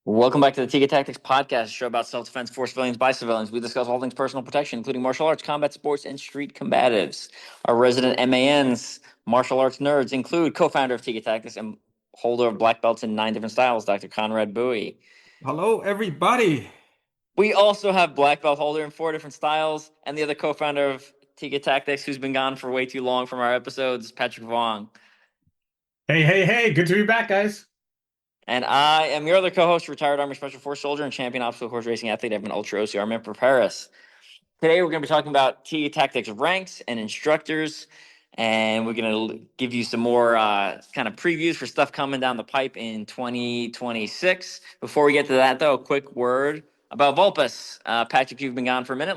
Welcome back to the Tiga Tactics podcast, a show about self-defense for civilians by civilians. We discuss all things personal protection, including martial arts, combat sports, and street combatives. Our resident MANs, martial arts nerds, include co-founder of Tiga Tactics and holder of black belts in 9 different styles, Dr. Conrad Bui. Hello, everybody. We also have black belt holder in 4 different styles, and the other co-founder of Tiga Tactics, who's been gone for way too long from our episodes, Patrick Vuong. Hey, hey, hey, good to be back, guys. And I am your other co-host, retired Army Special Force soldier and champion obstacle course racing athlete. I've been Ultra-OCR man Perperis. Today, we're going to be talking about Tiga Tactics ranks and instructors, and we're going to give you some more kind of previews for stuff coming down the pipe in 2026. Before we get to that, though, a quick word about Vulpes. Patrick, you've been gone for a minute.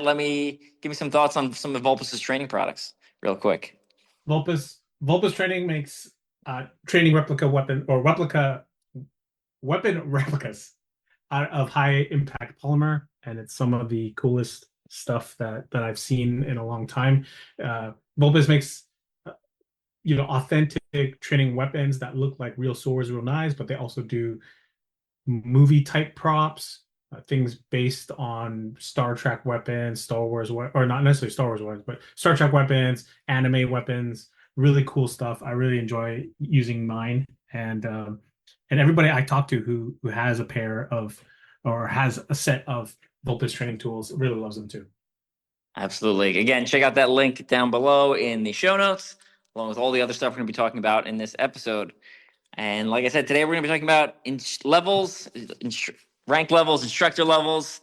Give me some thoughts on some of Vulpes' training products, real quick. Vulpes training makes training replica weapon or weapon replicas out of high impact polymer, and it's some of the coolest stuff that I've seen in a long time. Vulpes makes authentic training weapons that look like real swords, real knives, but they also do movie type props, things based on Star Trek weapons, Star Wars, or not necessarily Star Wars weapons, but Star Trek weapons, anime weapons. Really cool stuff. I really enjoy using mine, and everybody I talk to who has a pair of or has a set of Vulpes training tools really loves them too. Absolutely. Again, check out that link down below in the show notes, along with all the other stuff we're going to be talking about in this episode. And like I said, today we're going to be talking about rank levels, instructor levels.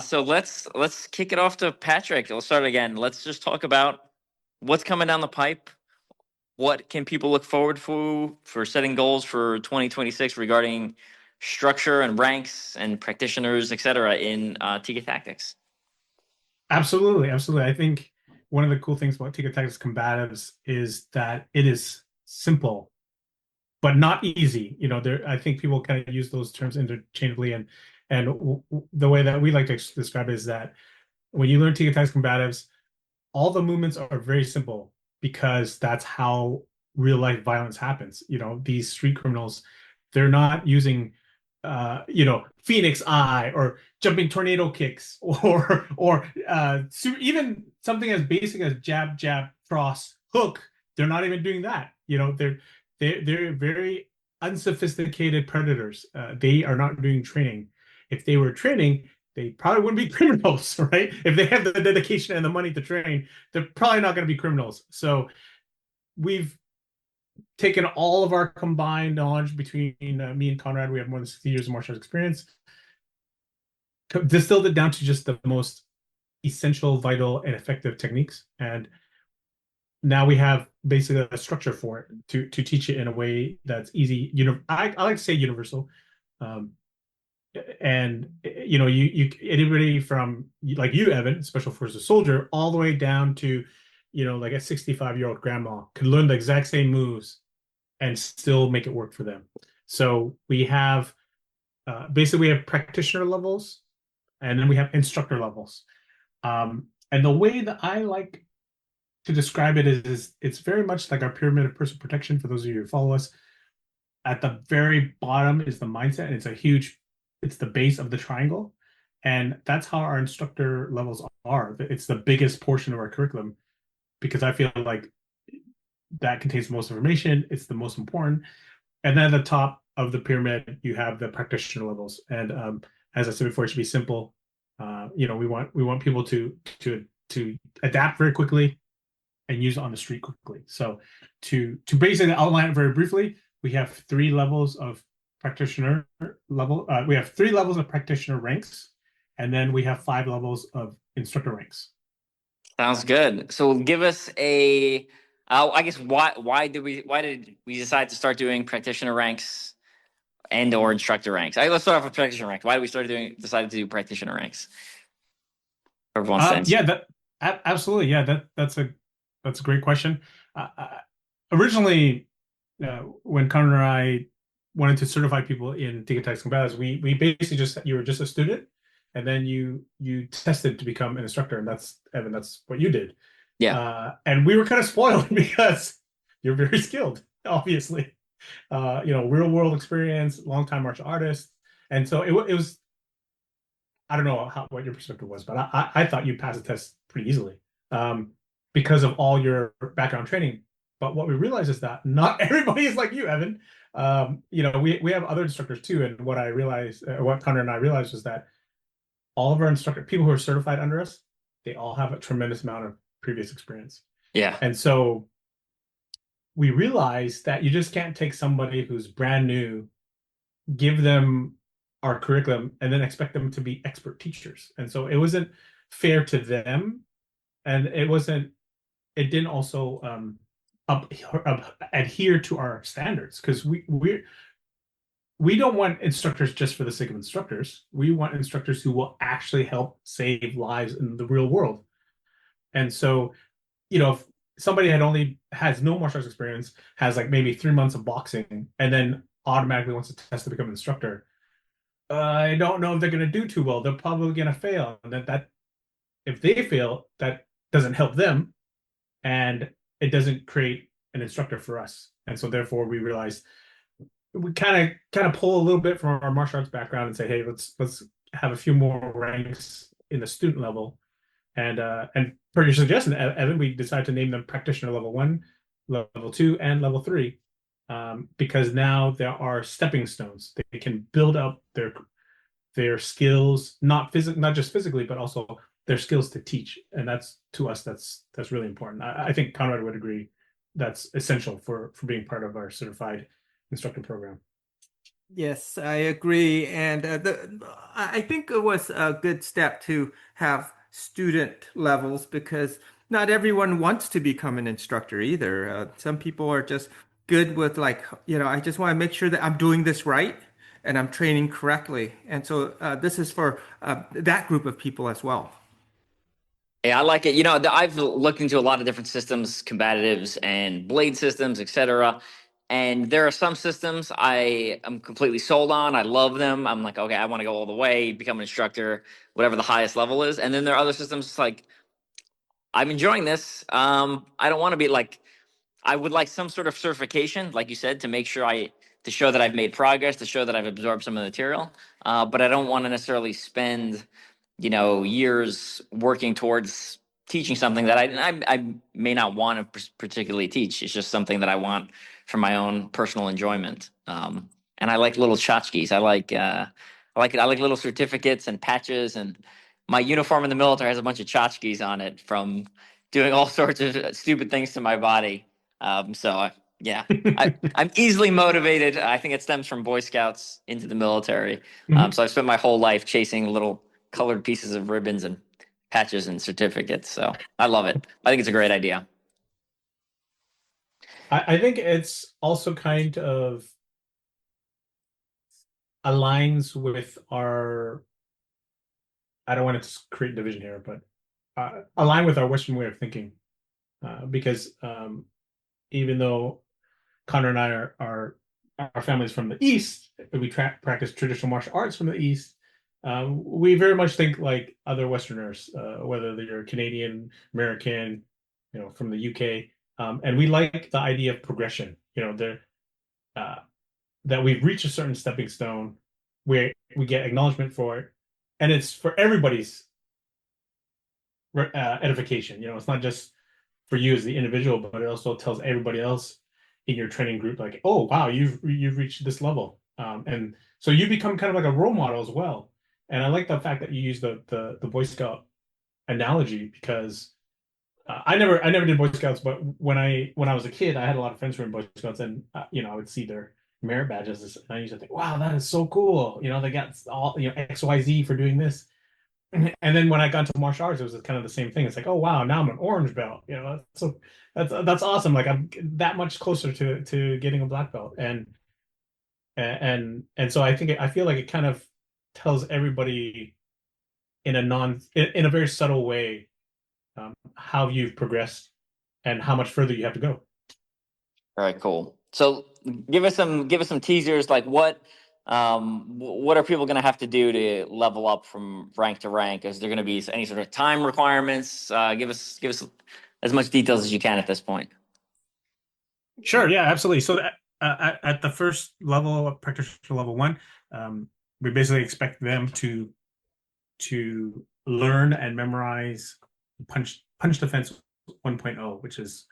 So let's kick it off to Patrick. We'll start again. Let's just talk about what's coming down the pipe. What can people look forward for setting goals for 2026 regarding structure and ranks and practitioners, etc. in Tiga Tactics? Absolutely, absolutely. I think one of the cool things about Tiga Tactics Combatives is that it is simple, but not easy. I think people kind of use those terms interchangeably, and the way that we like to describe it is that when you learn Tiga Tactics Combatives, all the movements are very simple because that's how real life violence happens. These street criminals, they're not using Phoenix Eye or jumping tornado kicks or even something as basic as jab, jab, cross, hook. They're not even doing that. They're very unsophisticated predators. They are not doing training. If they were training, they probably wouldn't be criminals, right? If they have the dedication and the money to train, they're probably not going to be criminals. So we've taken all of our combined knowledge between me and Conrad. We have more than 60 years of martial arts experience, distilled it down to just the most essential, vital, and effective techniques. And now we have basically a structure for it to teach it in a way that's easy. I like to say universal. And you anybody from like you, Evan, special forces soldier, all the way down to like a 65-year-old grandma could learn the exact same moves and still make it work for them. So we have basically we have practitioner levels, and then we have instructor levels. And the way that I like to describe it is it's very much like our pyramid of personal protection. For those of you who follow us, at the very bottom is the mindset. It's the base of the triangle, and that's how our instructor levels are. It's the biggest portion of our curriculum because I feel like that contains the most information. It's the most important. And then at the top of the pyramid, you have the practitioner levels. And as I said before, it should be simple. We want people to adapt very quickly and use it on the street quickly. So to basically outline it very briefly, we have 3 levels of practitioner level. We have 3 levels of practitioner ranks, and then we have 5 levels of instructor ranks. Sounds good. So give us I guess why did we decide to start doing practitioner ranks and or instructor ranks? Let's start off with practitioner ranks. Why did we decided to do practitioner ranks? Absolutely. Yeah, that's a great question. Originally, when Connor and I wanted to certify people in Tiga Tactics Combatives, we basically you were just a student, and then you tested to become an instructor, and that's what you did. Yeah. And we were kind of spoiled because you're very skilled, obviously. Real world experience, longtime martial artist. And so it was, I don't know what your perspective was, but I thought you passed the test pretty easily, because of all your background training. But what we realized is that not everybody is like you, Evan. We have other instructors too. And what I realized, what Conrad and I realized, was that all of our people who are certified under us, they all have a tremendous amount of previous experience. Yeah. And so we realized that you just can't take somebody who's brand new, give them our curriculum, and then expect them to be expert teachers. And so it wasn't fair to them, and it didn't also adhere to our standards, because we don't want instructors just for the sake of instructors. We want instructors who will actually help save lives in the real world. And so, if somebody has no martial arts experience, has like maybe 3 months of boxing, and then automatically wants to test to become an instructor, I don't know if they're going to do too well. They're probably going to fail. And that if they fail, that doesn't help them, and it doesn't create an instructor for us. And so therefore we realized we kind of pull a little bit from our martial arts background and say, hey, let's have a few more ranks in the student level. And per your suggestion, Evan, we decided to name them practitioner level 1, level 2, and level 3, because now there are stepping stones. They can build up their skills, not just physically, but also their skills to teach. And that's really important. I think Conrad would agree that's essential for being part of our certified instructor program. Yes, I agree. And I think it was a good step to have student levels, because not everyone wants to become an instructor either. Some people are just good with, like, I just want to make sure that I'm doing this right and I'm training correctly. And so this is for that group of people as well. Yeah, I like it. I've looked into a lot of different systems, combatives and blade systems, etc. And there are some systems I am completely sold on. I love them. I'm like, okay, I want to go all the way, become an instructor, whatever the highest level is. And then there are other systems, it's like, I'm enjoying this. I don't want to be like, I would like some sort of certification, like you said, to make sure to show that I've made progress, to show that I've absorbed some of the material. But I don't want to necessarily spend, years working towards teaching something that I may not want to particularly teach. It's just something that I want for my own personal enjoyment. And I like little tchotchkes. I like little certificates and patches, and my uniform in the military has a bunch of tchotchkes on it from doing all sorts of stupid things to my body. Yeah, I'm easily motivated. I think it stems from Boy Scouts into the military. So I've spent my whole life chasing little colored pieces of ribbons and patches and certificates. So I love it. I think it's a great idea. I think it's also kind of aligns with our, I don't want to create division here, but align with our Western way of thinking. Because even though Connor and I are our family's from the East, we practice traditional martial arts from the East. We very much think like other Westerners, whether they're Canadian, American, from the UK, and we like the idea of progression. That we've reached a certain stepping stone where we get acknowledgement for it, and it's for everybody's edification. It's not just for you as the individual, but it also tells everybody else in your training group, like, oh wow, you've reached this level, and so you become kind of like a role model as well. And I like the fact that you use the Boy Scout analogy, because I never did Boy Scouts, but when I was a kid, I had a lot of friends who were in Boy Scouts, and I would see their merit badges, and I used to think, wow, that is so cool. They got all XYZ for doing this. And then when I got into martial arts, it was kind of the same thing. It's like, oh wow, now I'm an orange belt. So that's awesome. Like, I'm that much closer to getting a black belt, and so I feel like it kind of tells everybody in a very subtle way, how you've progressed and how much further you have to go. All right, cool. So give us some teasers. Like what are people going to have to do to level up from rank to rank? Is there going to be any sort of time requirements? Give us as much details as you can at this point. Sure. Yeah, absolutely. So at the first level, practitioner level 1, We basically expect them to learn and memorize punch defense 1.0, which is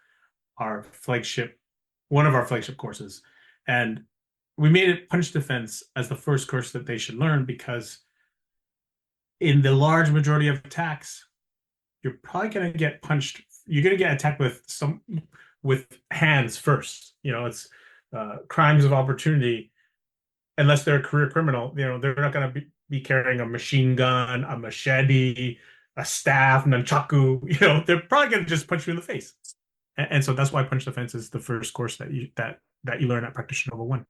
our flagship, one of our flagship courses. And we made it punch defense as the first course that they should learn because in the large majority of attacks, you're probably going to get punched. You're going to get attacked with hands first. It's crimes of opportunity. Unless they're a career criminal, they're not going to be carrying a machine gun, a machete, a staff, nunchaku. They're probably going to just punch you in the face. And so that's why punch defense is the first course that you learn at practitioner level 1.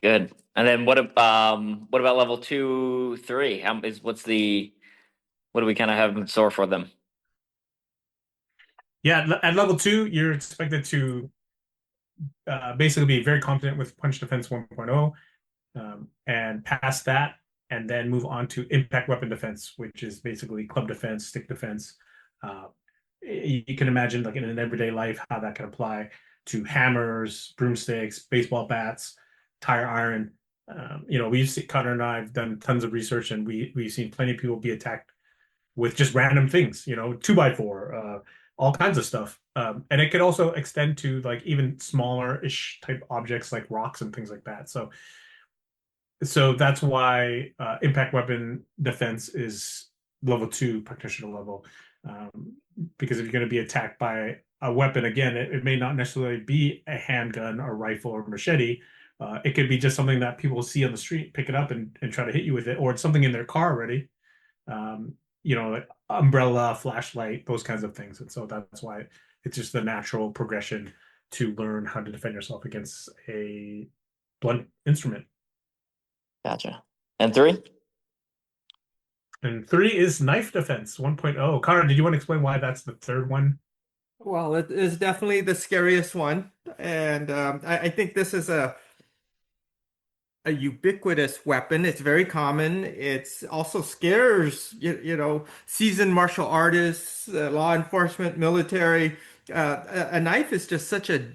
Good. And then what about level 2, 3? What do we kind of have in store for them? Yeah, at level 2, you're expected to basically be very competent with punch defense 1.0, and pass that, and then move on to impact weapon defense, which is basically club defense, stick defense. You can imagine, like in an everyday life, how that can apply to hammers, broomsticks, baseball bats, tire iron. Connor and I have done tons of research, and we've seen plenty of people be attacked with just random things, 2x4, all kinds of stuff. And it could also extend to like even smaller-ish type objects like rocks and things like that. So that's why impact weapon defense is level 2 practitioner level. Because if you're going to be attacked by a weapon, again, it may not necessarily be a handgun or rifle or machete. It could be just something that people see on the street, pick it up and try to hit you with it, or it's something in their car already. Like umbrella, flashlight, those kinds of things. And so that's why it's just the natural progression to learn how to defend yourself against a blunt instrument. Gotcha. And 3? And 3 is knife defense 1.0. Conrad, did you want to explain why that's the third one? Well, it is definitely the scariest one. And I think this is a ubiquitous weapon. It's very common. It's also scares, seasoned martial artists, law enforcement, military. A knife is just such a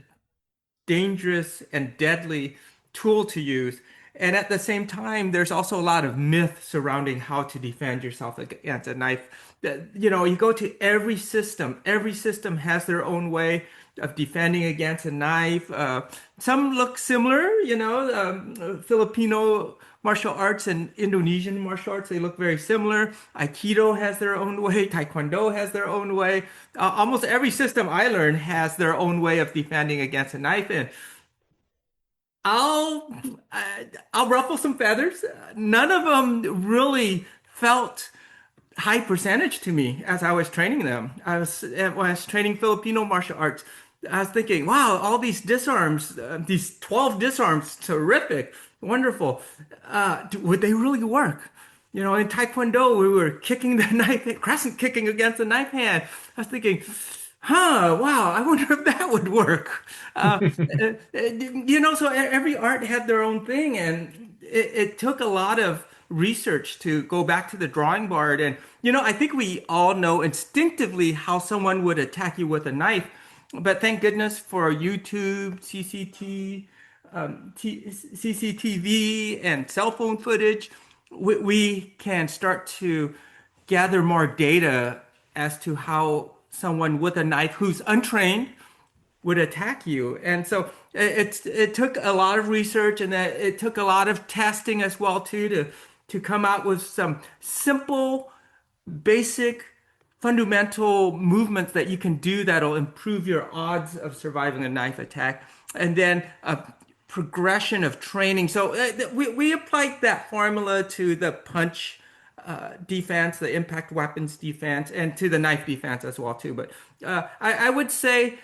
dangerous and deadly tool to use. And at the same time, there's also a lot of myth surrounding how to defend yourself against a knife. You go to every system has their own way of defending against a knife. Some look similar, Filipino martial arts and Indonesian martial arts, they look very similar. Aikido has their own way, Taekwondo has their own way. Almost every system I learned has their own way of defending against a knife. And I'll ruffle some feathers. None of them really felt high percentage to me as I was training them. When I was training Filipino martial arts, I was thinking, wow, all these disarms, these 12 disarms, terrific, wonderful. Would they really work? In Taekwondo, we were kicking the knife, crescent kicking against the knife hand. I was thinking, wow, I wonder if that would work. So every art had their own thing, and it took a lot of research to go back to the drawing board. And, I think we all know instinctively how someone would attack you with a knife. But thank goodness for YouTube, CCTV, and cell phone footage. We can start to gather more data as to how someone with a knife who's untrained would attack you. And so it took a lot of research, and that it took a lot of testing as well too to come out with some simple, basic, fundamental movements that you can do that'll improve your odds of surviving a knife attack. And then a progression of training. So we applied that formula to the punch defense, the impact weapons defense, and to the knife defense as well too. But I would say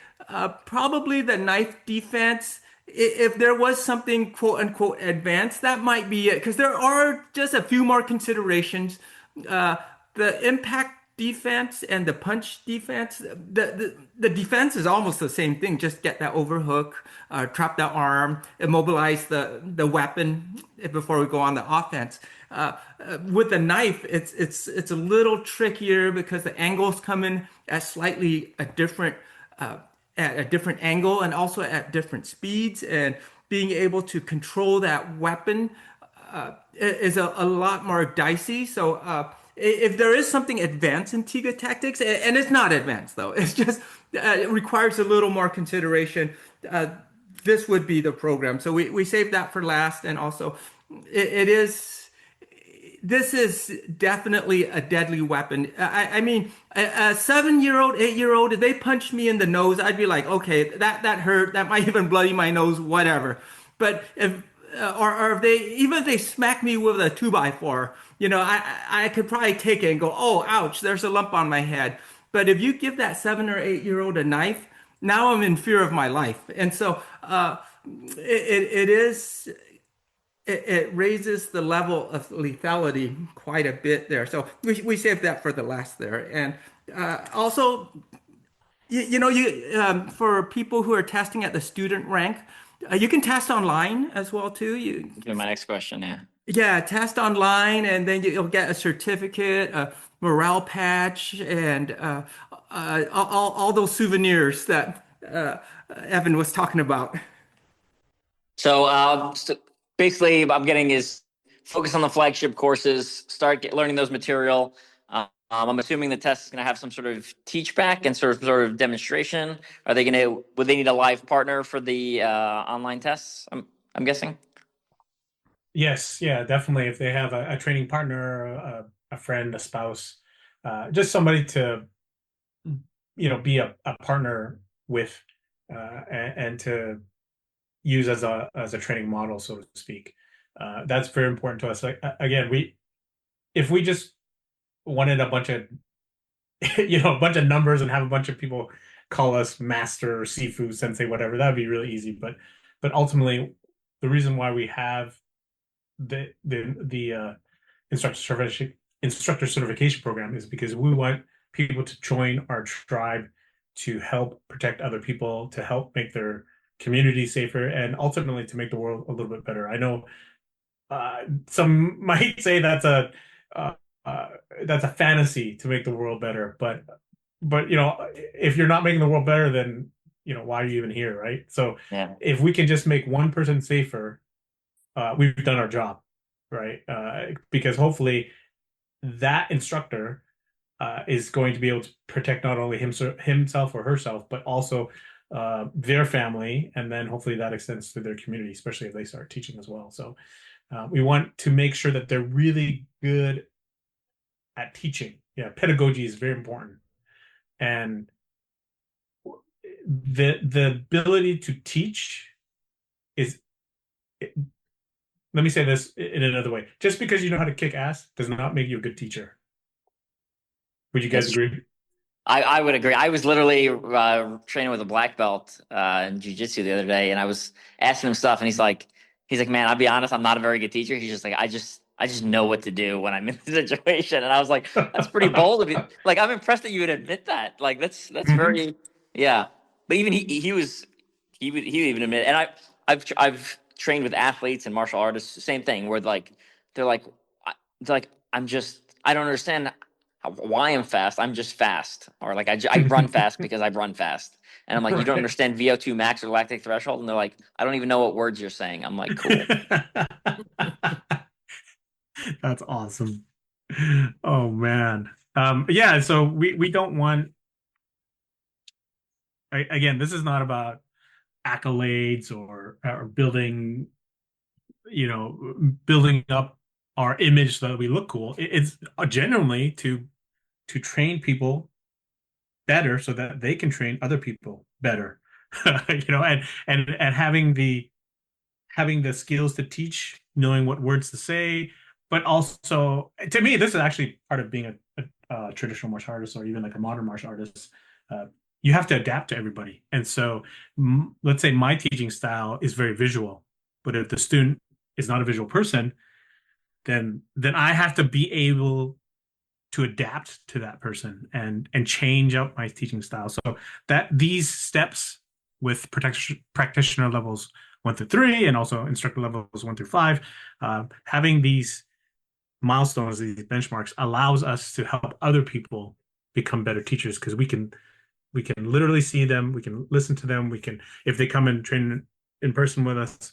probably the knife defense, if there was something quote unquote advanced, that might be it, because there are just a few more considerations. The impact defense and the punch defense, the defense is almost the same thing. Just get that overhook, trap that arm, immobilize the weapon before we go on the offense. With the knife, it's a little trickier because the angles come in at slightly a different at a different angle, and also at different speeds, and being able to control that weapon is a lot more dicey. So if there is something advanced in Tiga Tactics, and it's not advanced though, it's just it requires a little more consideration. This would be the program. So we saved that for last, and also it is. This is definitely a deadly weapon. I mean, a 7-year-old, 8-year-old, if they punched me in the nose, I'd be like, okay, that hurt. That might even bloody my nose, whatever. But if or if they even if they smack me with a 2x4, I could probably take it and go, oh, ouch, there's a lump on my head. But if you give that 7 or 8-year-old a knife, now I'm in fear of my life. And so it is it raises the level of lethality quite a bit there. So we saved that for the last there. And also, for people who are testing at the student rank, you can test online as well too. My next question, yeah. Yeah, test online, and then you'll get a certificate, a morale patch, and all those souvenirs that Evan was talking about. So basically, I'm getting is focus on the flagship courses, start learning those material. I'm assuming the test is going to have some sort of teach back and sort of demonstration. Would they need a live partner for the online tests? I'm guessing. Yes, yeah, definitely. If they have a training partner, a friend, a spouse, just somebody to, be a partner with, and to use as a training model, so to speak. That's very important to us. Like again, if we just wanted a bunch of a bunch of numbers and have a bunch of people call us master or Sifu, sensei, whatever, that would be really easy. But ultimately, the reason why we have the instructor certification program is because we want people to join our tribe to help protect other people, to help make their community safer, and ultimately to make the world a little bit better. I know some might say that's a fantasy to make the world better, but if you're not making the world better, then why are you even here, right? So yeah. If we can just make one person safer, we've done our job, right? Because hopefully that instructor is going to be able to protect not only himself or herself, but also their family, and then hopefully that extends to their community, especially if they start teaching as well. So we want to make sure that they're really good at teaching. Yeah, pedagogy is very important, and the ability to teach is. Let me say this in another way. Just because you know how to kick ass does not make you a good teacher. Would you guys agree? I would agree. I was literally training with a black belt in jiu-jitsu the other day, and I was asking him stuff, and he's like, man, I'll be honest, I'm not a very good teacher. He's just like, I just know what to do when I'm in the situation. And I was like, that's pretty bold of you. Like, I'm impressed that you would admit that. Like, that's very, yeah. But even he would even admit it. And I've trained with athletes and martial artists, same thing, where they're like, I don't understand why I'm fast. I'm just fast. Or like, I run fast because I run fast. And I'm like, you don't understand VO2 max or lactic threshold? And they're like, I don't even know what words you're saying. I'm like, cool. That's awesome. Oh man. Yeah, so we don't want, again, this is not about accolades or building up our image so that we look cool. It's genuinely to train people better so that they can train other people better. And having the skills to teach, knowing what words to say, but also, to me, this is actually part of being a traditional martial artist, or even like a modern martial artist. You have to adapt to everybody. And so let's say my teaching style is very visual, but if the student is not a visual person, then I have to be able to adapt to that person and change up my teaching style. So that these steps with practitioner levels 1 through 3, and also instructor levels 1 through 5, having these milestones, these benchmarks, allows us to help other people become better teachers, because we can literally see them, we can listen to them, we can, if they come and train in person with us,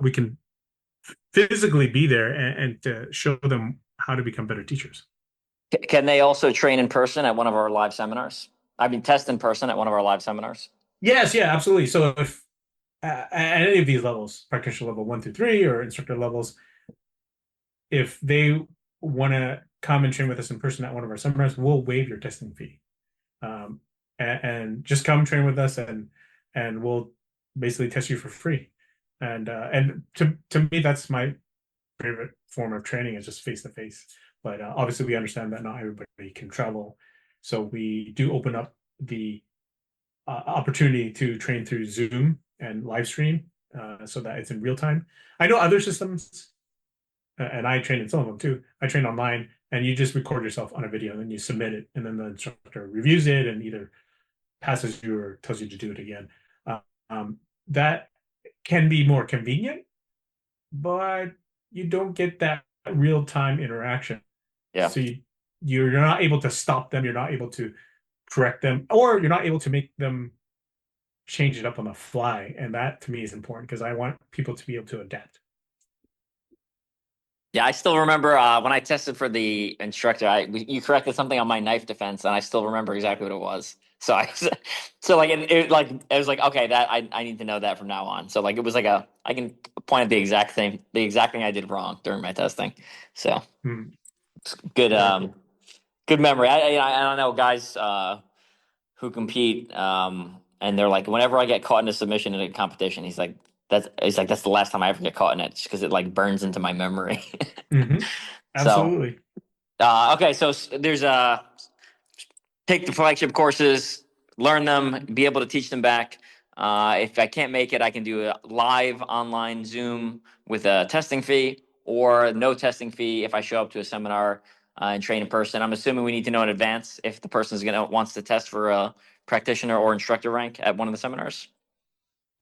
we can physically be there and to show them how to become better teachers. Can they also train in person at one of our live seminars? I mean, test in person at one of our live seminars. Yes, yeah, absolutely. So if at any of these levels, practitioner level 1 through 3 or instructor levels, if they want to come and train with us in person at one of our seminars, we'll waive your testing fee. And just come train with us and we'll basically test you for free. And to me, that's my favorite form of training is just face to face. But obviously, we understand that not everybody can travel, so we do open up the opportunity to train through Zoom and live stream so that it's in real time. I know other systems, and I train in some of them too. I train online, and you just record yourself on a video, and then you submit it, and then the instructor reviews it and either passes you or tells you to do it again. That can be more convenient, but you don't get that real-time interaction. Yeah. So you're not able to stop them, you're not able to correct them, or you're not able to make them change it up on the fly. And that to me is important because I want people to be able to adapt. Yeah, I still remember when I tested for the instructor, you corrected something on my knife defense, and I still remember exactly what it was. So so like it was like okay, that I need to know that from now on. So like it was like I can point at the exact thing I did wrong during my testing. So good good memory. I don't know guys who compete and they're like whenever I get caught in a submission in a competition, that's the last time I ever get caught in it just because it like burns into my memory. So Absolutely. okay, so there's take the flagship courses, learn them, be able to teach them back. If I can't make it, I can do a live online Zoom with a testing fee or no testing fee if I show up to a seminar and train in person. I'm assuming we need to know in advance if the person wants to test for a practitioner or instructor rank at one of the seminars.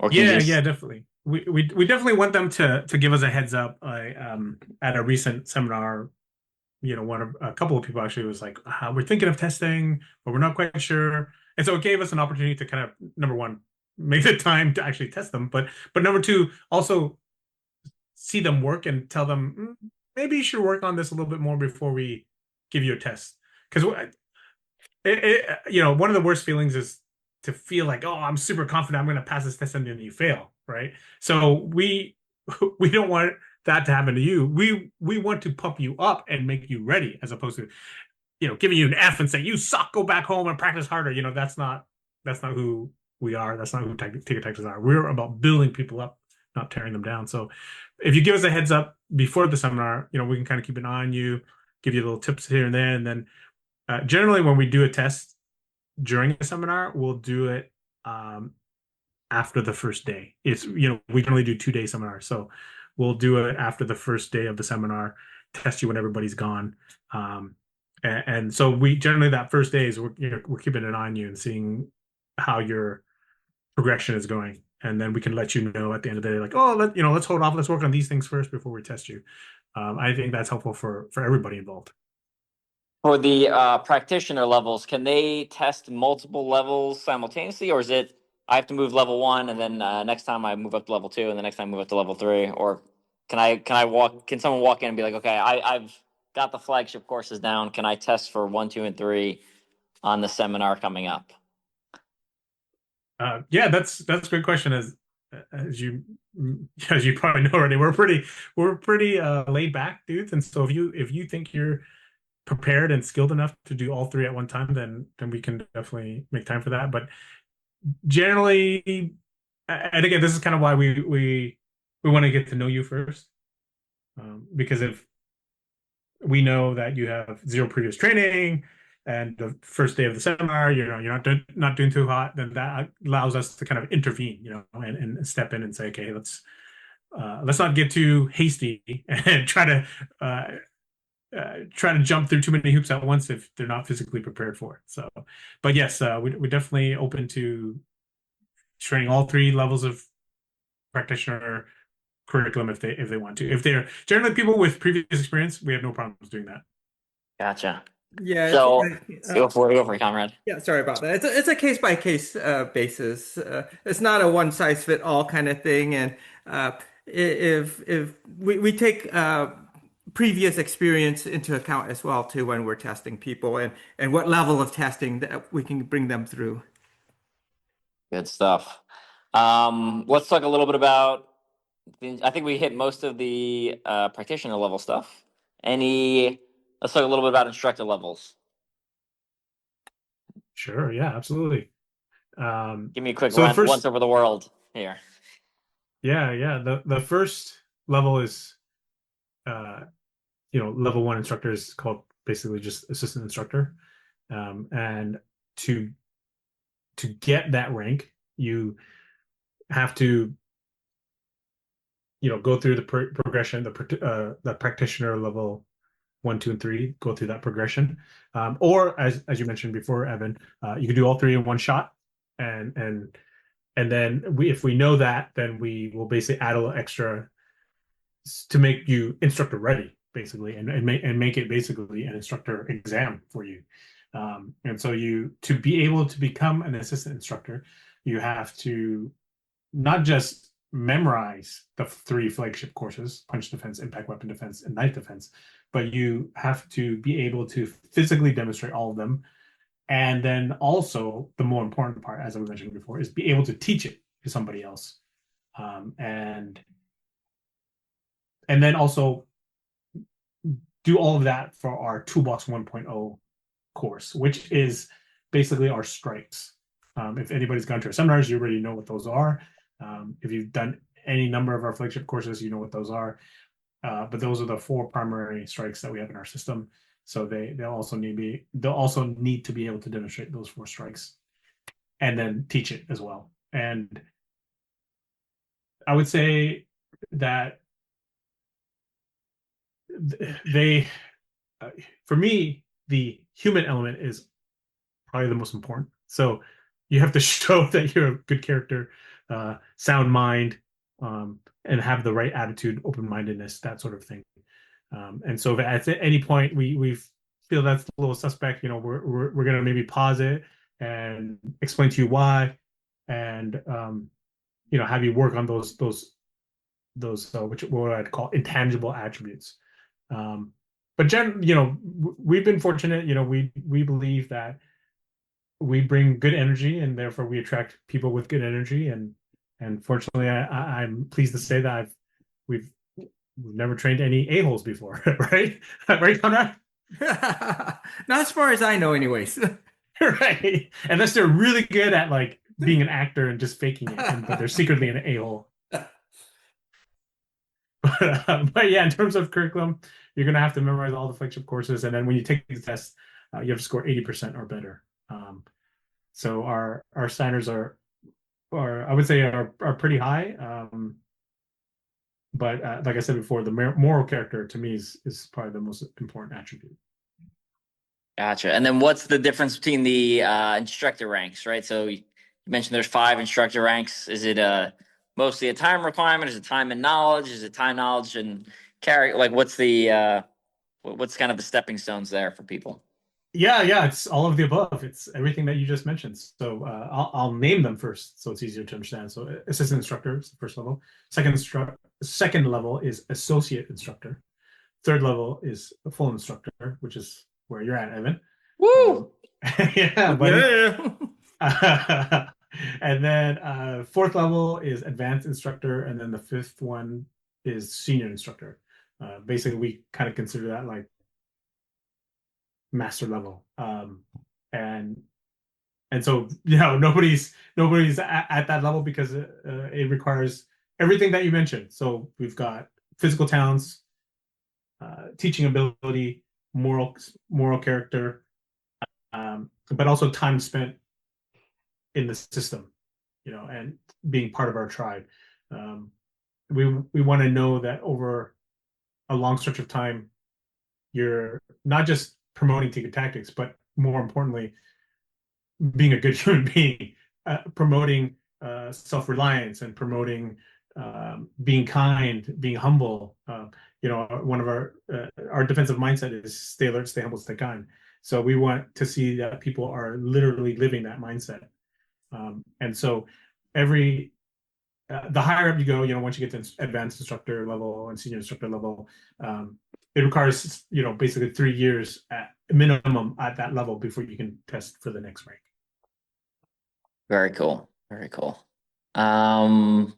Or can you Yeah, just yeah, definitely. We definitely want them to give us a heads up. At a recent seminar, a couple of people actually was like, we're thinking of testing, but we're not quite sure. And so it gave us an opportunity to kind of, number one, make the time to actually test them, but number two, also see them work and tell them maybe you should work on this a little bit more before we give you a test. Because one of the worst feelings is to feel like, oh, I'm super confident I'm going to pass this test and then you fail, right? So we don't want that to happen to you. We want to pump you up and make you ready, as opposed to giving you an F and saying you suck, go back home and practice harder. That's not who we are. That's not who Tiga Tactics are. We're about building people up, not tearing them down. So if you give us a heads up before the seminar, we can kind of keep an eye on you, give you little tips here and there, and then generally when we do a test during a seminar, we'll do it after the first day. It's we generally do 2-day seminars, so we'll do it after the first day of the seminar, test you when everybody's gone. And so we generally that first day is we're keeping an eye on you and seeing how your progression is going, and then we can let you know at the end of the day, like, oh, let's hold off, let's work on these things first before we test you. I think that's helpful for everybody involved. for the practitioner levels, can they test multiple levels simultaneously, or is it I have to move level 1 and then next time I move up to level 2 and the next time I move up to level 3, or can someone walk in and be like, okay, I've got the flagship courses down. Can I test for 1, 2, and 3 on the seminar coming up? Yeah, that's a great question. As you probably know already, we're pretty laid back dudes, and so if you think you're prepared and skilled enough to do all 3 at one time, then we can definitely make time for that. But generally, and again, this is kind of why we want to get to know you first, because if we know that you have 0 previous training and the first day of the seminar, you're not doing too hot, then that allows us to kind of intervene, and step in and say, okay, let's not get too hasty and try to jump through too many hoops at once if they're not physically prepared for it. So, but yes, we're definitely open to training all 3 levels of practitioner curriculum if they want to. If they're generally people with previous experience, we have no problems doing that. Gotcha. Yeah. So go for it, Conrad. Yeah, sorry about that. It's a case by case basis. It's not a one size fit all kind of thing, and if we take previous experience into account as well too when we're testing people and what level of testing that we can bring them through. Good stuff. Let's talk a little bit about. I think we hit most of the practitioner level stuff. Let's talk a little bit about instructor levels. Sure, yeah, absolutely. Give me a quick So the first, once over the world here. yeah. The first level is level 1 instructor is called basically just assistant instructor. And to get that rank, you have to go through the progression, the practitioner level 1, 2, and 3, go through that progression. Or as you mentioned before, Evan, you can do all three in one shot, and then if we know that, then we will basically add a little extra to make you instructor ready, basically, and make it basically an instructor exam for you. And so to be able to become an assistant instructor, you have to not just memorize the 3 flagship courses: punch defense, impact weapon defense, and knife defense, but you have to be able to physically demonstrate all of them. And then also, the more important part, as I mentioned before, is be able to teach it to somebody else. And then also do all of that for our Toolbox 1.0 course, which is basically our strikes. If anybody's gone to our seminars, you already know what those are. If you've done any number of our flagship courses, you know what those are. But those are the 4 primary strikes that we have in our system. So they'll also need to be able to demonstrate those 4 strikes, and then teach it as well. And I would say that for me, the human element is probably the most important. So you have to show that you're a good character, sound mind, and have the right attitude, open-mindedness, that sort of thing. And so if at any point we feel that's a little suspect, we're going to maybe pause it and explain to you why, and have you work on those what I'd call intangible attributes. But we've been fortunate. We believe that we bring good energy, and therefore we attract people with good energy. And fortunately, I'm pleased to say that we've never trained any a-holes before, right? Right, Conrad? Not as far as I know, anyways. Right. Unless they're really good at like being an actor and just faking it, but they're secretly an a-hole. But yeah, in terms of curriculum, you're going to have to memorize all the flagship courses, and then when you take the test, you have to score 80% or better. So our standards are I would say are pretty high. But like I said before, the moral character to me is probably the most important attribute. Gotcha. And then what's the difference between the instructor ranks, right? So you mentioned there's 5 instructor ranks. Is it mostly a time requirement? Is it time and knowledge? Is it time, knowledge, and character? Like, what's kind of the stepping stones there for people? Yeah, it's all of the above. It's everything that you just mentioned. So I'll name them first, so it's easier to understand. So assistant instructor is the first level. Second level is associate instructor. Third level is a full instructor, which is where you're at, Evan. Woo! Yeah, buddy. Yeah. And then 4th level is advanced instructor, and then the 5th one is senior instructor. Basically, we kind of consider that like master level. And so nobody's at that level because it requires everything that you mentioned. So we've got physical talents, teaching ability, moral character, but also time spent in the system, and being part of our tribe. We want to know that over a long stretch of time, you're not just promoting Tiga Tactics, but more importantly, being a good human being, promoting self-reliance, and promoting being kind, being humble. One of our defensive mindset is stay alert, stay humble, stay kind. So we want to see that people are literally living that mindset. And so every the higher up you go, once you get to advanced instructor level and senior instructor level, it requires, basically 3 years at minimum at that level before you can test for the next rank. Very cool. Very cool. Well,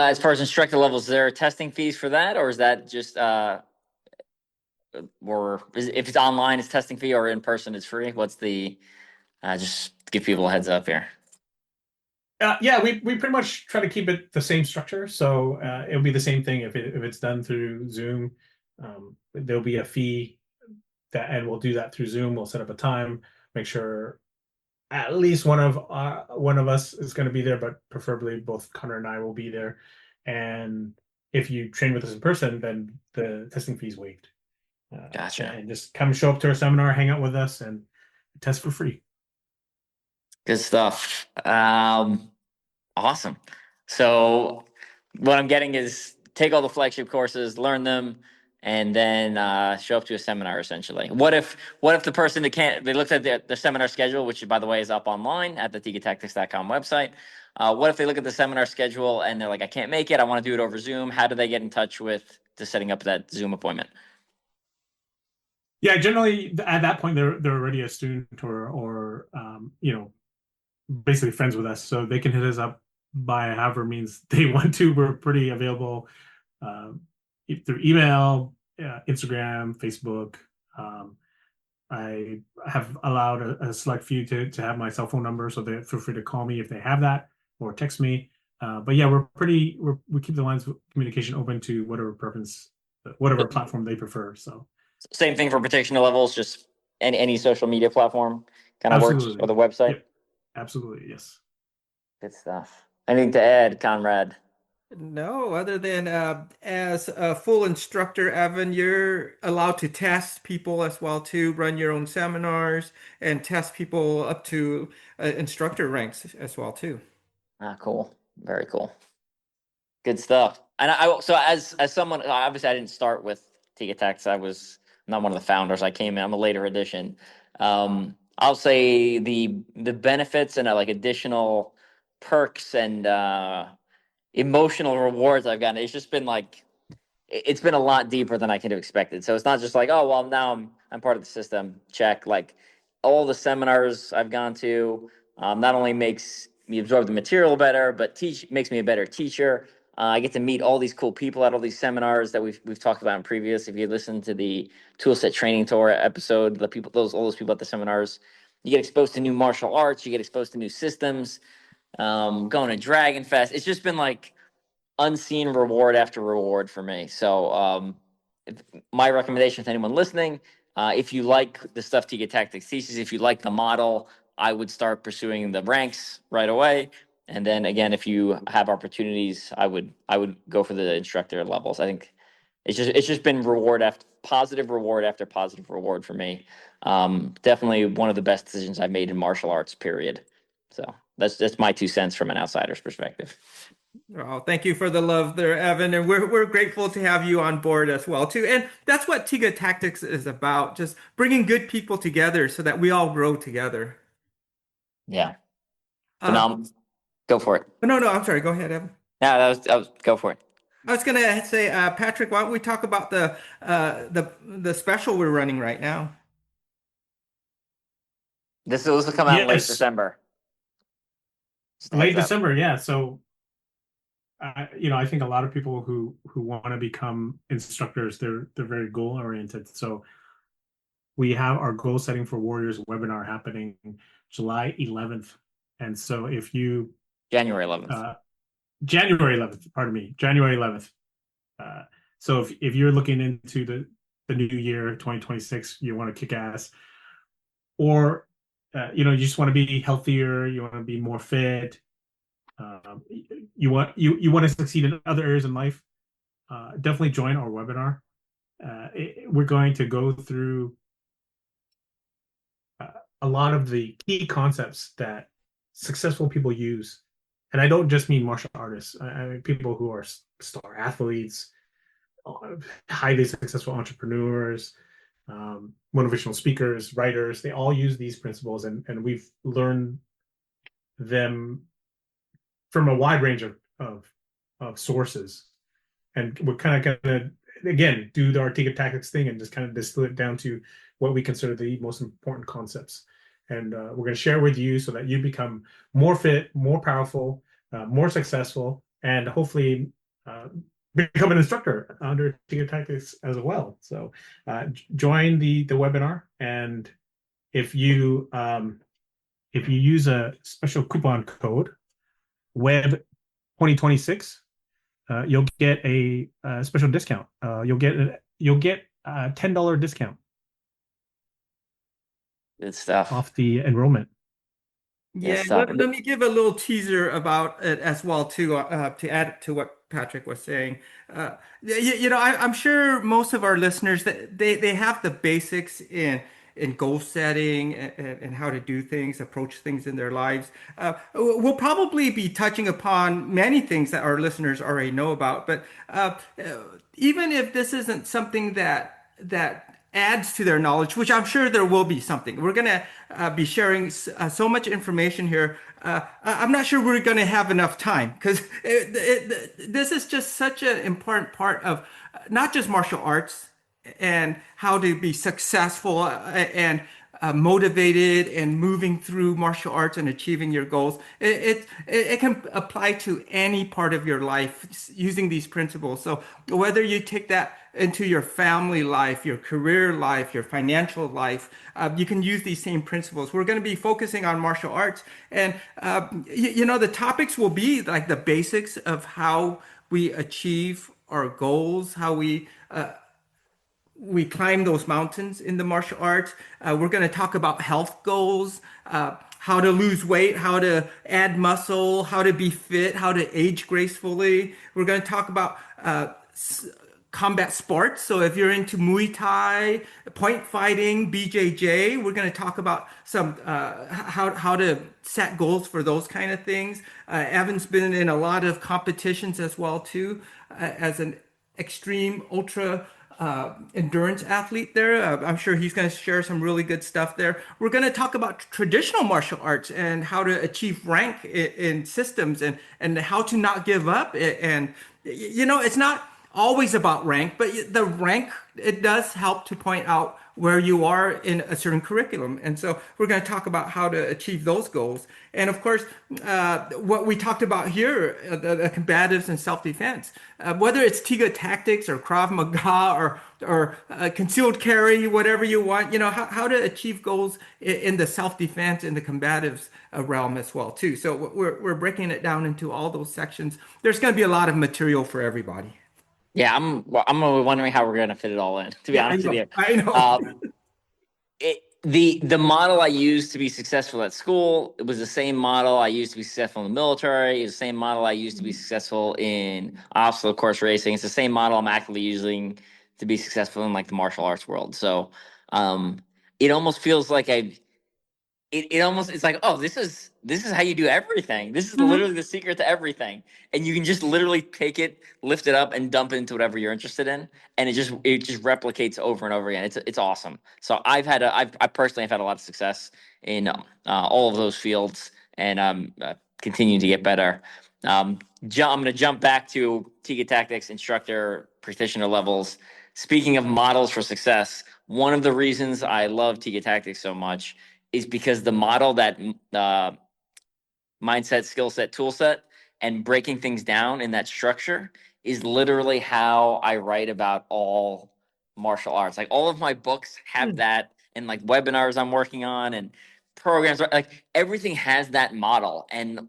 as far as instructor levels, is there testing fees for that, or is that just if it's online, it's testing fee, or in person, it's free? What's the just give people a heads up here. Yeah, we pretty much try to keep it the same structure. So it'll be the same thing if it's done through Zoom. There'll be a fee and we'll do that through Zoom. We'll set up a time, make sure at least one of us is going to be there, but preferably both Conrad and I will be there. And if you train with us in person, then the testing fee is waived. Gotcha. And just come show up to our seminar, hang out with us, and test for free. Good stuff. Awesome. So what I'm getting is take all the flagship courses, learn them, and then show up to a seminar essentially. What if the person that can't, they looked at the seminar schedule, which by the way is up online at the tigatactics.com website. What if they look at the seminar schedule and they're like, I can't make it, I want to do it over Zoom. How do they get in touch with to setting up that Zoom appointment? Yeah, generally at that point they're already a student or basically friends with us, so they can hit us up by however means they want to. We're pretty available through email, Instagram, Facebook. I have allowed a select few to have my cell phone number, so they feel free to call me if they have that or text me. But yeah, we keep the lines of communication open to whatever preference, whatever platform they prefer. So same thing for practitioner levels, just any social media platform kind of works, absolutely. or the website. Yep. Absolutely, yes. Good stuff. Anything to add, Conrad? No, other than as a full instructor, Evan, you're allowed to test people as well too, run your own seminars and test people up to instructor ranks as well too. Cool. Very cool. Good stuff. And so as someone, obviously I didn't start with Tiga Tactics. I was not one of the founders. I came in, I'm a later addition. I'll say the benefits and like additional perks and emotional rewards I've gotten, it's just been like it's been a lot deeper than I could have expected. So it's not just like, oh well, now I'm part of the system. Check. Like all the seminars I've gone to, not only makes me absorb the material better, but makes me a better teacher. I get to meet all these cool people at all these seminars that we've talked about in previous. If you listen to the Toolset Training Tour episode, the people, all those people at the seminars, you get exposed to new martial arts. You get exposed to new systems. Going to Dragon Fest. It's just been like unseen reward after reward for me. So my recommendation to anyone listening, if you like the stuff Tiga Tactics teaches, if you like the model, I would start pursuing the ranks right away. And then again, if you have opportunities, I would go for the instructor levels. I think it's just been reward after positive reward for me. Definitely one of the best decisions I've made in martial arts, period. So that's my 2 cents from an outsider's perspective. Oh, thank you for the love there, Evan, and we're grateful to have you on board as well too. And that's what Tiga Tactics is about, just bringing good people together so that we all grow together. Yeah. Uh, Phenomenal. Go for it. no, I'm sorry. Go ahead, Evan. No, that was go for it. I was gonna say, Patrick, why don't we talk about the special we're running right now? This will come out in late Yes, December. Just a late heads up. December. Yeah, so I think a lot of people who want to become instructors, they're very goal oriented. So we have our goal setting for Warriors webinar happening July 11th, and so if you January 11th. January 11th, pardon me, January 11th. So if you're looking into the new year 2026, you want to kick ass, or you just want to be healthier, you want to be more fit, you want to succeed in other areas in life, definitely join our webinar. We're going to go through a lot of the key concepts that successful people use, and I don't just mean martial artists. I mean people who are star athletes, highly successful entrepreneurs, motivational speakers, writers. They all use these principles, and we've learned them from a wide range of sources. And we're kind of going to, again, do our Tiga Tactics thing and just kind of distill it down to what we consider the most important concepts. And we're going to share with you so that you become more fit, more powerful, more successful, and hopefully become an instructor under Tiga Tactics as well. So join the webinar, and if you use a special coupon code Web 2026, you'll get a special discount. You'll get a $10 discount Good stuff. off the enrollment. Yeah, stuff. let me give a little teaser about it as well too, to add to what Patrick was saying. I'm sure most of our listeners that they have the basics in goal setting and how to do things, approach things in their lives. We'll probably be touching upon many things that our listeners already know about, but even if this isn't something that adds to their knowledge, which I'm sure there will be something. We're going to be sharing so much information here. I'm not sure we're going to have enough time because this is just such an important part of not just martial arts and how to be successful and motivated and moving through martial arts and achieving your goals. It can apply to any part of your life using these principles. So whether you take that into your family life, your career life, your financial life, you can use these same principles. We're going to be focusing on martial arts, and the topics will be like the basics of how we achieve our goals, how we climb those mountains in the martial arts. We're going to talk about health goals, how to lose weight, how to add muscle, how to be fit, how to age gracefully. We're going to talk about combat sports. So if you're into Muay Thai, point fighting, BJJ, we're going to talk about some how to set goals for those kind of things. Evan's been in a lot of competitions as well too, as an extreme ultra endurance athlete there. I'm sure he's going to share some really good stuff there. We're going to talk about traditional martial arts and how to achieve rank in systems and how to not give up. And it's not always about rank, but the rank, it does help to point out where you are in a certain curriculum. And so we're going to talk about how to achieve those goals. And of course, what we talked about here, the combatives and self-defense, whether it's Tiga Tactics or Krav Maga or concealed carry, whatever you want, how to achieve goals in the self-defense and the combatives realm as well too. So we're breaking it down into all those sections. There's going to be a lot of material for everybody. Yeah, I'm wondering how we're going to fit it all in, to be honest with you. I know. The model I used to be successful at school, it was the same model I used to be successful in the military. It's the same model I used to be successful in obstacle course racing. It's the same model I'm actively using to be successful in like the martial arts world. So it almost feels like it's like, oh, this is how you do everything. This is literally the secret to everything. And you can just literally take it, lift it up, and dump it into whatever you're interested in. And it just replicates over and over again. It's awesome. So I personally have had a lot of success in all of those fields, and continue to get better. I'm going to jump back to Tiga Tactics instructor practitioner levels. Speaking of models for success, one of the reasons I love Tiga Tactics so much is because the model that mindset, skill set, tool set, and breaking things down in that structure is literally how I write about all martial arts. Like all of my books have that, and like webinars I'm working on and programs, like everything has that model. And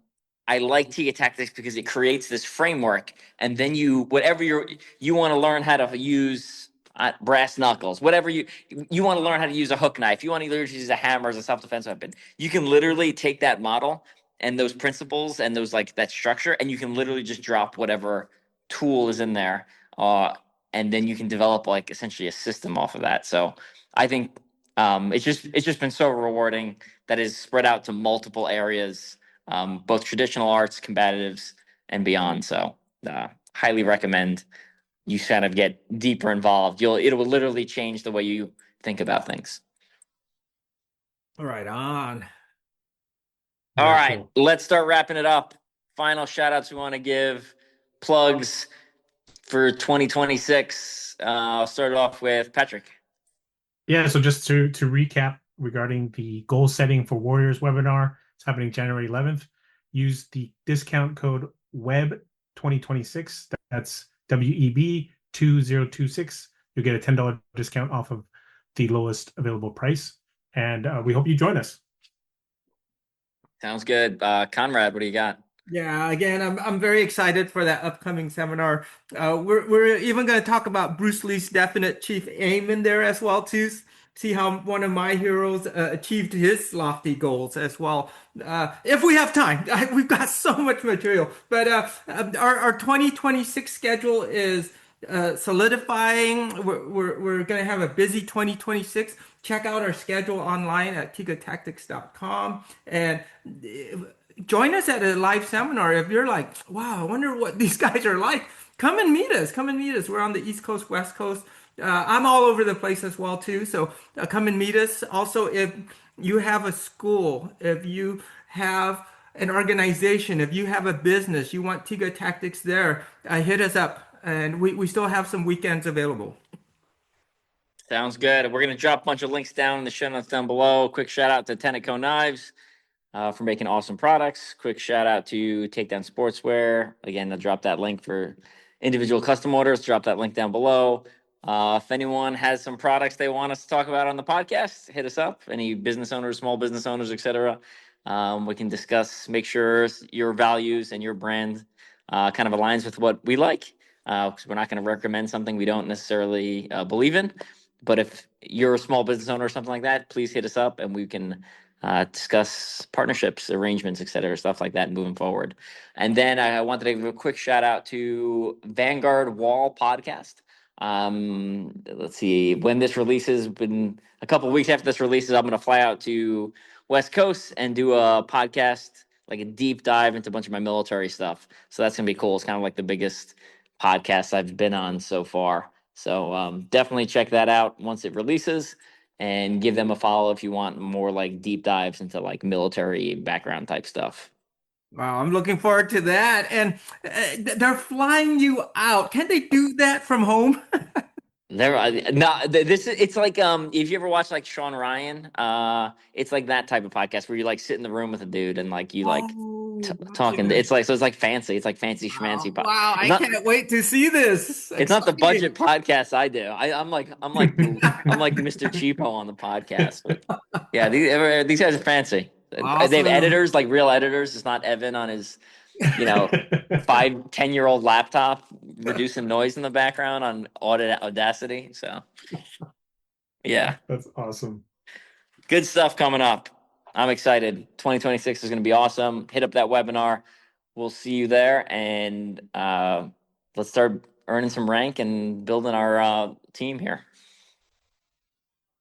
I like Tiga Tactics because it creates this framework, and then you want to learn how to use brass knuckles, whatever you want to learn how to use a hook knife, you want to use a hammer as a self-defense weapon, you can literally take that model and those principles and those like that structure, and you can literally just drop whatever tool is in there, and then you can develop like essentially a system off of that. So I think it's just been so rewarding that is spread out to multiple areas, both traditional arts, combatives, and beyond. So highly recommend you kind of get deeper involved. It will literally change the way you think about things. All right, on. All Very right, cool. let's start wrapping it up. final shout outs we want to give, plugs for 2026. I'll start off with Patrick. Yeah, so just to recap regarding the goal setting for Warriors webinar, it's happening January 11th. Use the discount code WEB2026. That's WEB 2026. You'll get a $10 discount off of the lowest available price. And we hope you join us. Sounds good. Conrad, what do you got? Yeah, again, I'm very excited for that upcoming seminar. We're even going to talk about Bruce Lee's definite chief aim in there as well too. See how one of my heroes achieved his lofty goals as well. If we have time, we've got so much material. But our 2026 schedule is solidifying. We're going to have a busy 2026. Check out our schedule online at tigatactics.com and join us at a live seminar. If you're like, wow, I wonder what these guys are like, come and meet us. Come and meet us. We're on the East Coast, West Coast. I'm all over the place as well too. So come and meet us. Also, if you have a school, if you have an organization, if you have a business, you want Tiga Tactics there, hit us up. And we still have some weekends available. Sounds good. We're going to drop a bunch of links down in the show notes down below. Quick shout out to Tenneco Knives for making awesome products. Quick shout out to Takedown Sportswear. Again, I'll drop that link for individual custom orders. Drop that link down below. If anyone has some products they want us to talk about on the podcast, hit us up. Any business owners, small business owners, etc. We can discuss, make sure your values and your brand kind of aligns with what we like. Because we're not going to recommend something we don't necessarily believe in. But if you're a small business owner or something like that, please hit us up and we can discuss partnerships, arrangements, etc., stuff like that moving forward. And then I wanted to give a quick shout out to Vanguard Wall Podcast. Let's see, when this releases, been a couple of weeks after this releases, I'm going to fly out to West Coast and do a podcast, like a deep dive into a bunch of my military stuff. So that's going to be cool. It's kind of like the biggest podcast I've been on so far. So definitely check that out once it releases and give them a follow if you want more like deep dives into like military background type stuff. Wow, I'm looking forward to that. And they're flying you out. Can they do that from home? It's like if you ever watch like Sean Ryan, it's like that type of podcast where you like sit in the room with a dude and like you like talking. It's like fancy. It's like fancy schmancy. Wow, I can't wait to see this. It's not the budget podcast I do. I'm like Mr. Cheapo on the podcast. But yeah, these guys are fancy. Awesome. They have editors, like real editors. It's not Evan on his 10-year-old laptop reducing noise in the background on Audacity. So yeah, that's awesome. Good stuff coming up. I'm excited. 2026 is going to be awesome. Hit up that webinar. We'll see you there, and let's start earning some rank and building our team here.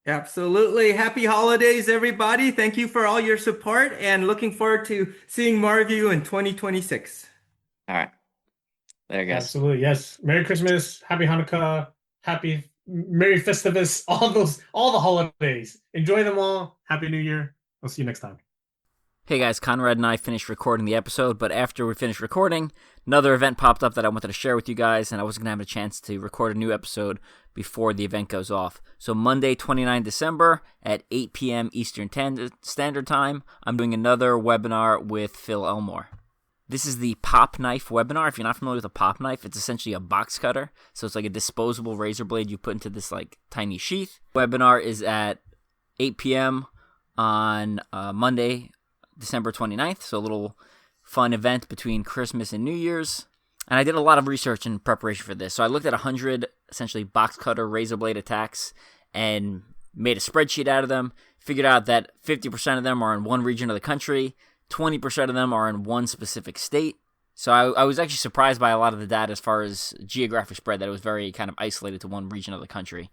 Absolutely. Happy holidays, everybody. Thank you for all your support and looking forward to seeing more of you in 2026. All right. There, guys. Absolutely. Yes. Merry Christmas. Happy Hanukkah. Happy Merry Festivus. All the holidays. Enjoy them all. Happy New Year. I'll see you next time. Hey guys, Conrad and I finished recording the episode, but after we finished recording, another event popped up that I wanted to share with you guys, and I wasn't going to have a chance to record a new episode before the event goes off. So Monday, 29 December at 8 p.m. Eastern Standard Time, I'm doing another webinar with Phil Elmore. This is the Pop Knife webinar. If you're not familiar with a pop knife, it's essentially a box cutter. So it's like a disposable razor blade you put into this like tiny sheath. Webinar is at 8 p.m. on Monday, December 29th, so a little fun event between Christmas and New Year's. And I did a lot of research in preparation for this. So I looked at 100 essentially box cutter razor blade attacks and made a spreadsheet out of them, figured out that 50% of them are in one region of the country, 20% of them are in one specific state. So I was actually surprised by a lot of the data as far as geographic spread, that it was very kind of isolated to one region of the country.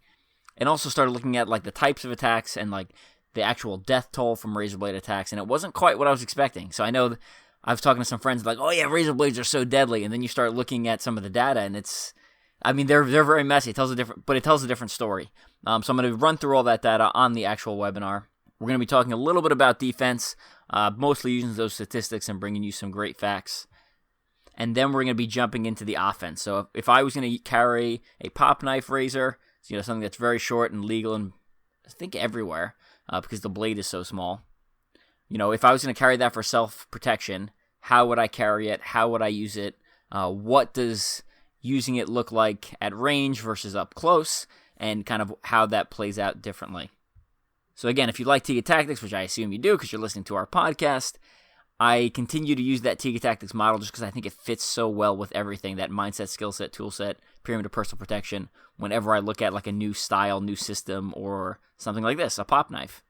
And also started looking at like the types of attacks and like the actual death toll from razor blade attacks, and it wasn't quite what I was expecting. So I know I was talking to some friends like, oh yeah, razor blades are so deadly, and then you start looking at some of the data, and they're very messy. It tells a different story. So I'm going to run through all that data on the actual webinar. We're going to be talking a little bit about defense, mostly using those statistics and bringing you some great facts. and then we're going to be jumping into the offense. So if I was going to carry a pop knife razor, something that's very short and legal and I think everywhere because the blade is so small. If I was going to carry that for self-protection, how would I carry it? How would I use it? What does using it look like at range versus up close, and kind of how that plays out differently. So again, if you like Tiga Tactics, which I assume you do because you're listening to our podcast, I continue to use that Tiga Tactics model just because I think it fits so well with everything, that mindset, skill set, tool set, pyramid of personal protection, whenever I look at like a new style, new system, or something like this, a pop knife.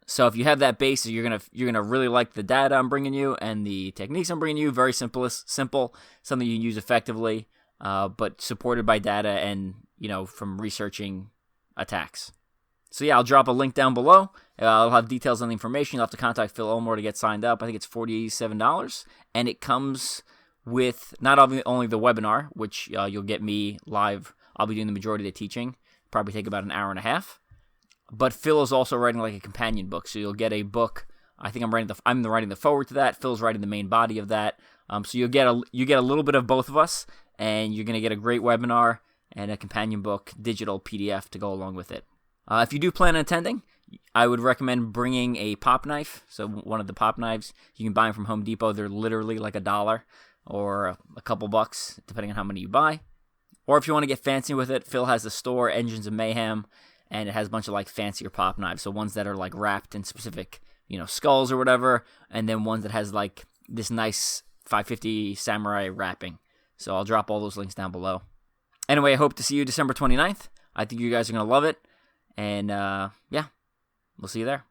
So if you have that base, you're gonna really like the data I'm bringing you and the techniques I'm bringing you. Very simple, something you can use effectively, but supported by data and from researching attacks. So yeah, I'll drop a link down below. I'll have details on the information. You'll have to contact Phil Elmore to get signed up. I think it's $47, and it comes with not only the webinar, which you'll get me live. I'll be doing the majority of the teaching. Probably take about an hour and a half. But Phil is also writing like a companion book, so you'll get a book. I think I'm writing the foreword to that. Phil's writing the main body of that. So you get a little bit of both of us, and you're gonna get a great webinar and a companion book, digital PDF to go along with it. If you do plan on attending, I would recommend bringing a pop knife. So one of the pop knives, you can buy them from Home Depot. They're literally like $1 or a couple bucks, depending on how many you buy. Or if you want to get fancy with it, Phil has the store, Engines of Mayhem, and it has a bunch of like fancier pop knives. So ones that are like wrapped in specific, skulls or whatever, and then ones that has like this nice 550 samurai wrapping. So I'll drop all those links down below. Anyway, I hope to see you December 29th. I think you guys are going to love it. And yeah, we'll see you there.